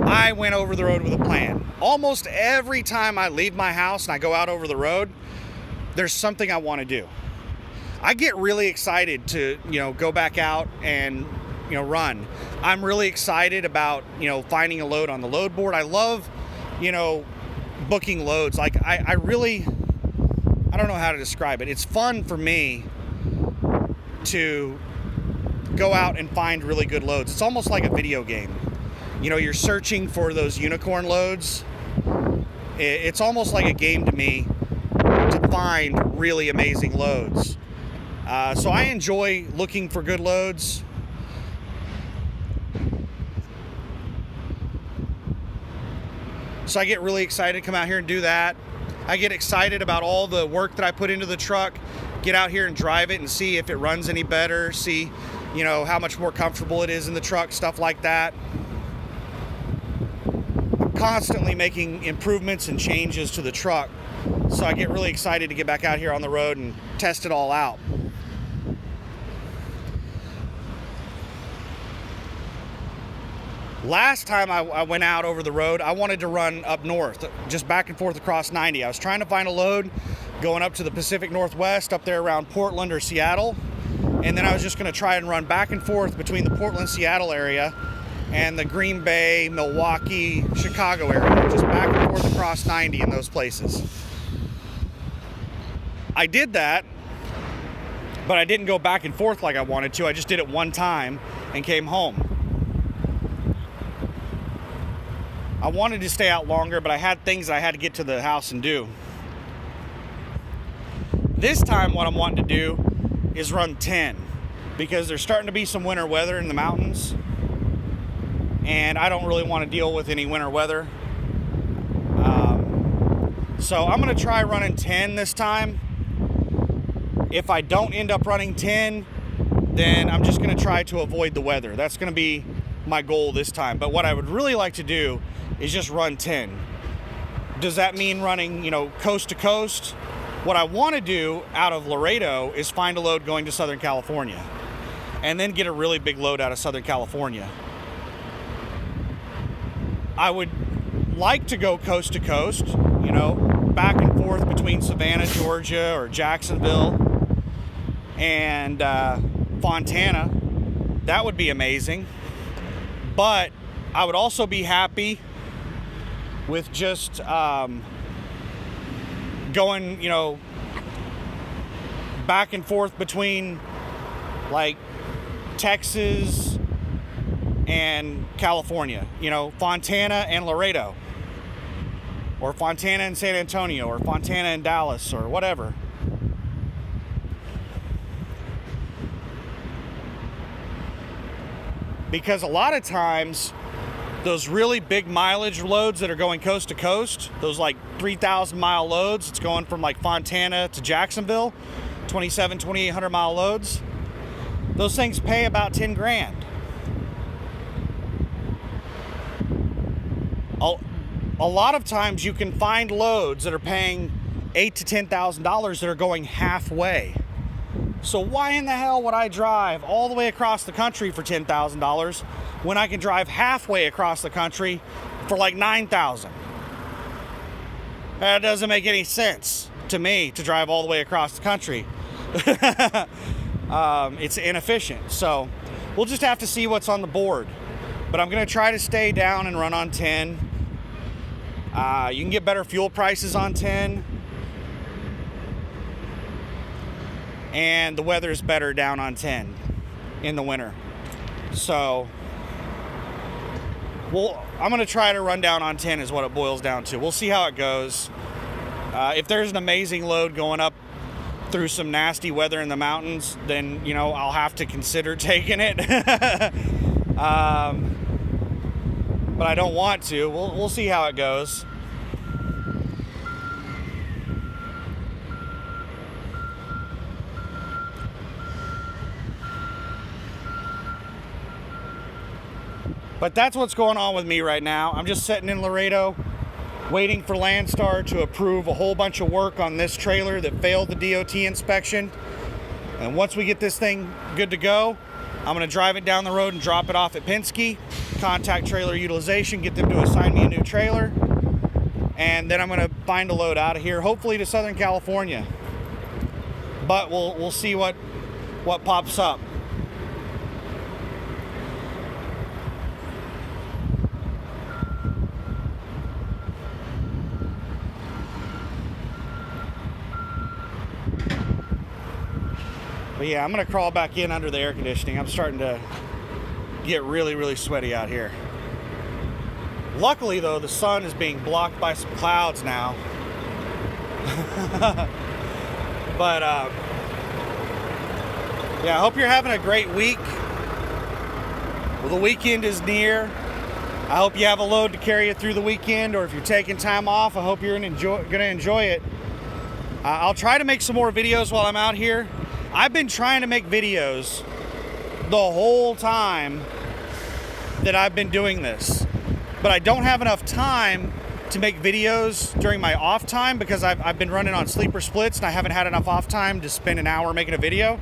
I went over the road with a plan. Almost every time I leave my house and I go out over the road, there's something I want to do. I get really excited to, go back out and run. I'm really excited about, finding a load on the load board. I love, booking loads. Like I don't know how to describe it. It's fun for me to go out and find really good loads. It's almost like a video game. You're searching for those unicorn loads. It's almost like a game to me to find really amazing loads. So I enjoy looking for good loads. So I get really excited to come out here and do that. I get excited about all the work that I put into the truck, get out here and drive it and see if it runs any better, see, how much more comfortable it is in the truck, stuff like that. I'm constantly making improvements and changes to the truck. So I get really excited to get back out here on the road and test it all out. Last time I went out over the road, I wanted to run up north, just back and forth across 90. I was trying to find a load going up to the Pacific Northwest, up there around Portland or Seattle. And then I was just going to try and run back and forth between the Portland-Seattle area and the Green Bay, Milwaukee, Chicago area, just back and forth across 90 in those places. I did that, but I didn't go back and forth like I wanted to. I just did it one time and came home. I wanted to stay out longer, but I had things I had to get to the house and do. This time what I'm wanting to do is run 10, because there's starting to be some winter weather in the mountains, and I don't really want to deal with any winter weather. So I'm going to try running 10 this time. If I don't end up running 10, then I'm just going to try to avoid the weather. That's going to be my goal this time. But what I would really like to do is just run 10. Does that mean running, you know, coast to coast? What I want to do out of Laredo is find a load going to Southern California and then get a really big load out of Southern California. I would like to go coast to coast, you know, back and forth between Savannah, Georgia, or Jacksonville and Fontana. That would be amazing. But I would also be happy with just going, you know, back and forth between like Texas and California, you know, Fontana and Laredo, or Fontana and San Antonio, or Fontana and Dallas, or whatever. Because a lot of times those really big mileage loads that are going coast to coast, those like 3,000 mile loads, it's going from like Fontana to Jacksonville, 2,800 mile loads, those things pay about 10 grand. A lot of times you can find loads that are paying $8,000 to $10,000 that are going halfway. So why in the hell would I drive all the way across the country for $10,000 when I can drive halfway across the country for like $9,000? That doesn't make any sense to me, to drive all the way across the country. It's inefficient. So we'll just have to see what's on the board. But I'm going to try to stay down and run on 10. You can get better fuel prices on 10. And the weather is better down on 10 in the winter. So, I'm going to try to run down on 10 is what it boils down to. We'll see how it goes. If there's an amazing load going up through some nasty weather in the mountains, then, you know, I'll have to consider taking it. But I don't want to. We'll see how it goes. But that's what's going on with me right now. I'm just sitting in Laredo waiting for Landstar to approve a whole bunch of work on this trailer that failed the DOT inspection. And once we get this thing good to go, I'm going to drive it down the road and drop it off at Penske, contact trailer utilization, get them to assign me a new trailer, and then I'm going to find a load out of here, hopefully to Southern California. But we'll see what pops up. But yeah, I'm going to crawl back in under the air conditioning. I'm starting to get really, really sweaty out here. Luckily, though, the sun is being blocked by some clouds now. But, yeah, I hope you're having a great week. Well, the weekend is near. I hope you have a load to carry you through the weekend, or if you're taking time off, I hope you're going to enjoy it. I'll try to make some more videos while I'm out here. I've been trying to make videos the whole time that I've been doing this, but I don't have enough time to make videos during my off time because I've been running on sleeper splits and I haven't had enough off time to spend an hour making a video.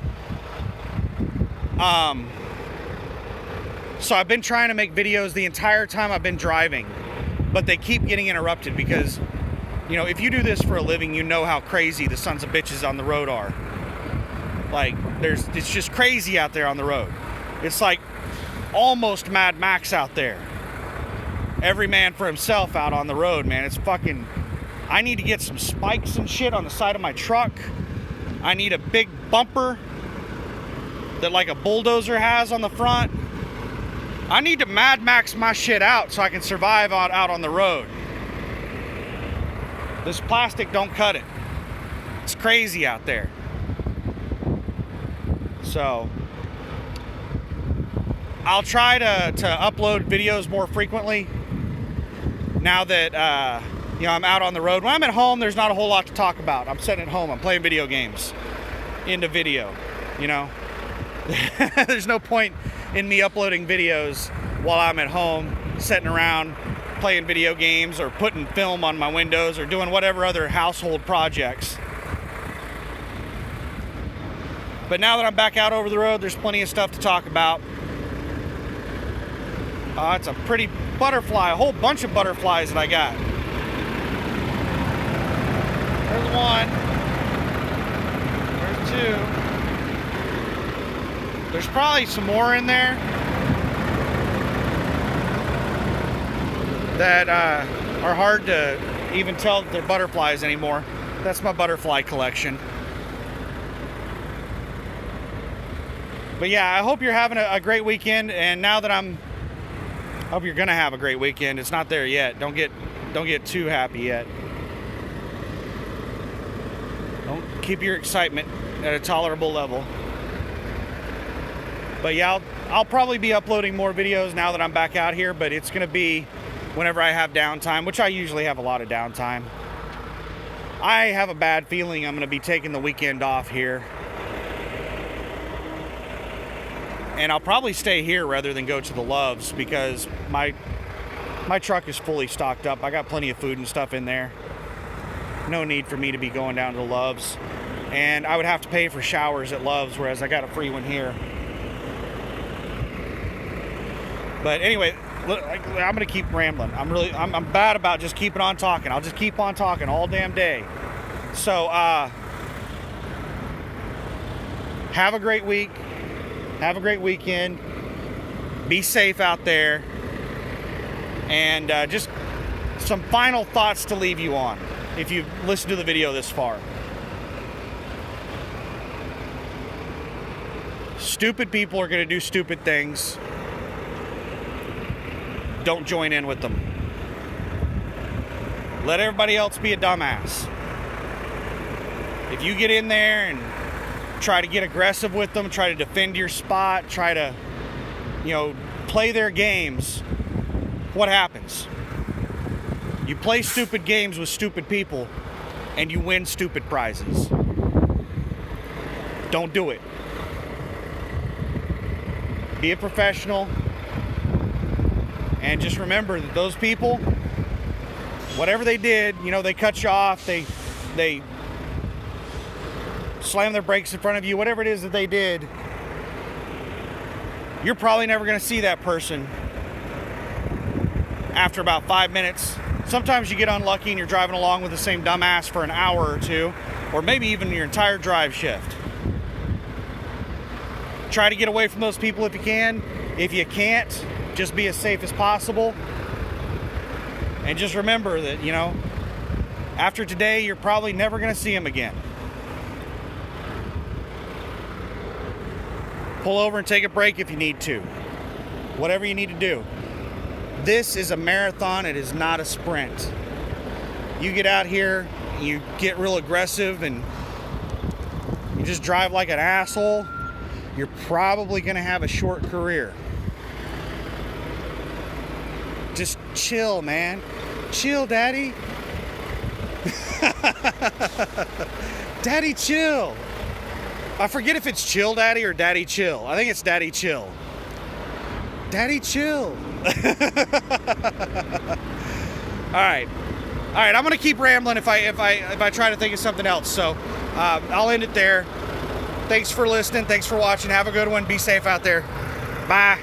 So I've been trying to make videos the entire time I've been driving, but they keep getting interrupted because, you know, if you do this for a living, you know how crazy the sons of bitches on the road are. Like, it's just crazy out there on the road. It's like almost Mad Max out there. Every man for himself out on the road, man. It's fucking... I need to get some spikes and shit on the side of my truck. I need a big bumper that like a bulldozer has on the front. I need to Mad Max my shit out so I can survive out on the road. This plastic don't cut it. It's crazy out there. So I'll try to upload videos more frequently now that you know, I'm out on the road. When I'm at home, there's not a whole lot to talk about. I'm sitting at home, I'm playing video games into video, you know. There's no point in me uploading videos while I'm at home sitting around playing video games or putting film on my windows or doing whatever other household projects. But now that I'm back out over the road, there's plenty of stuff to talk about. It's a pretty butterfly, a whole bunch of butterflies that I got. There's one. There's two. There's probably some more in there that are hard to even tell that they're butterflies anymore. That's my butterfly collection. But yeah, I hope you're having a great weekend. And now that I hope you're gonna have a great weekend. It's not there yet. Don't get too happy yet. Don't keep your excitement at a tolerable level. But yeah, I'll probably be uploading more videos now that I'm back out here, but it's gonna be whenever I have downtime, which I usually have a lot of downtime. I have a bad feeling I'm gonna be taking the weekend off here. And I'll probably stay here rather than go to the Loves because my truck is fully stocked up. I got plenty of food and stuff in there. No need for me to be going down to the Loves. And I would have to pay for showers at Loves, whereas I got a free one here. But anyway, I'm gonna keep rambling. I'm bad about just keeping on talking. I'll just keep on talking all damn day. So have a great week. Have a great weekend. Be safe out there. And just some final thoughts to leave you on if you've listened to the video this far. Stupid people are going to do stupid things. Don't join in with them. Let everybody else be a dumbass. If you get in there and try to get aggressive with them, try to defend your spot, try to, play their games, what happens? You play stupid games with stupid people and you win stupid prizes. Don't do it. Be a professional and just remember that those people, whatever they did, they cut you off, they slam their brakes in front of you, whatever it is that they did, you're probably never going to see that person after about 5 minutes. Sometimes you get unlucky and you're driving along with the same dumbass for an hour or two, or maybe even your entire drive shift. Try to get away from those people if you can. If you can't, just be as safe as possible. And just remember that, after today, you're probably never going to see them again. Pull over and take a break if you need to. Whatever you need to do. This is a marathon. It is not a sprint. You get out here, you get real aggressive, and you just drive like an asshole, you're probably going to have a short career. Just chill, man. Chill, Daddy. Daddy, chill. I forget if it's Chill Daddy or Daddy Chill. I think it's Daddy Chill. Daddy Chill. All right. I'm gonna keep rambling if I try to think of something else. So I'll end it there. Thanks for listening. Thanks for watching. Have a good one. Be safe out there. Bye.